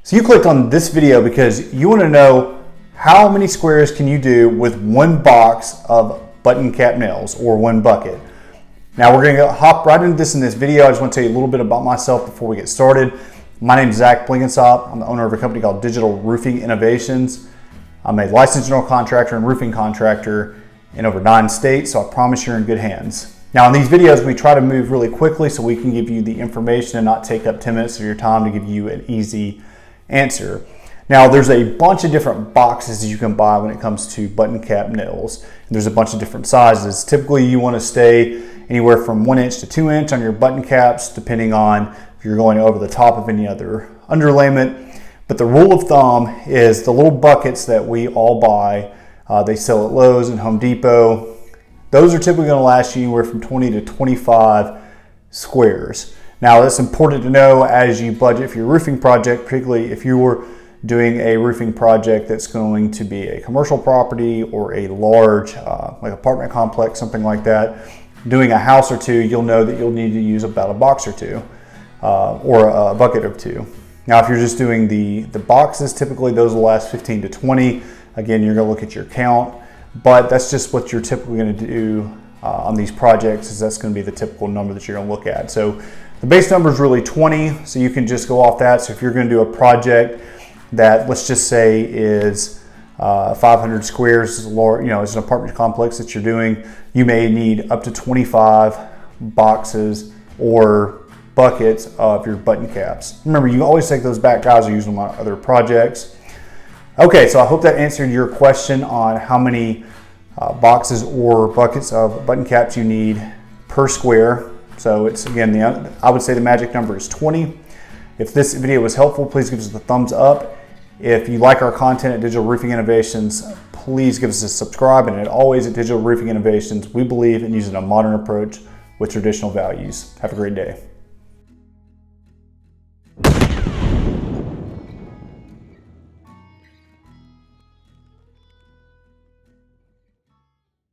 So you clicked on this video because you want to know how many squares can you do with one box of button cap nails or one bucket. Now we're going to hop right into this in this video. I just want to tell you a little bit about myself before we get started. My name is Blenkinsopp. I'm the owner of a company called Digital Roofing Innovations. I'm a licensed general contractor and roofing contractor in over 9 states, so I promise you're in good hands. Now in these videos, we try to move really quickly so we can give you the information and not take up 10 minutes of your time to give you an easy answer. Now there's a bunch of different boxes you can buy when it comes to button cap nails. And there's a bunch of different sizes. Typically you want to stay anywhere from 1 inch to 2 inch on your button caps, depending on if you're going over the top of any other underlayment. But the rule of thumb is the little buckets that we all buy, they sell at Lowe's and Home Depot. Those are typically going to last you anywhere from 20 to 25 squares. Now that's important to know as you budget for your roofing project, particularly if you were doing a roofing project that's going to be a commercial property or a large like apartment complex, something like that. Doing a house or two, you'll know that you'll need to use about a box or two or a bucket or two. Now if you're just doing the boxes, typically those will last 15 to 20. Again, you're going to look at your count, but that's just what you're typically going to do on these projects, is that's going to be the typical number that you're going to look at. So the base number is really 20, so you can just go off that. So if you're going to do a project that, let's just say, is 500 squares, it's an apartment complex that you're doing, you may need up to 25 boxes or buckets of your button caps. Remember, you always take those back, guys are using them on other projects. Okay, so I hope that answered your question on how many boxes or buckets of button caps you need per square. So it's, again, I would say the magic number is 20. If this video was helpful, please give us a thumbs up. If you like our content at Digital Roofing Innovations, please give us a subscribe. And always at Digital Roofing Innovations, we believe in using a modern approach with traditional values. Have a great day.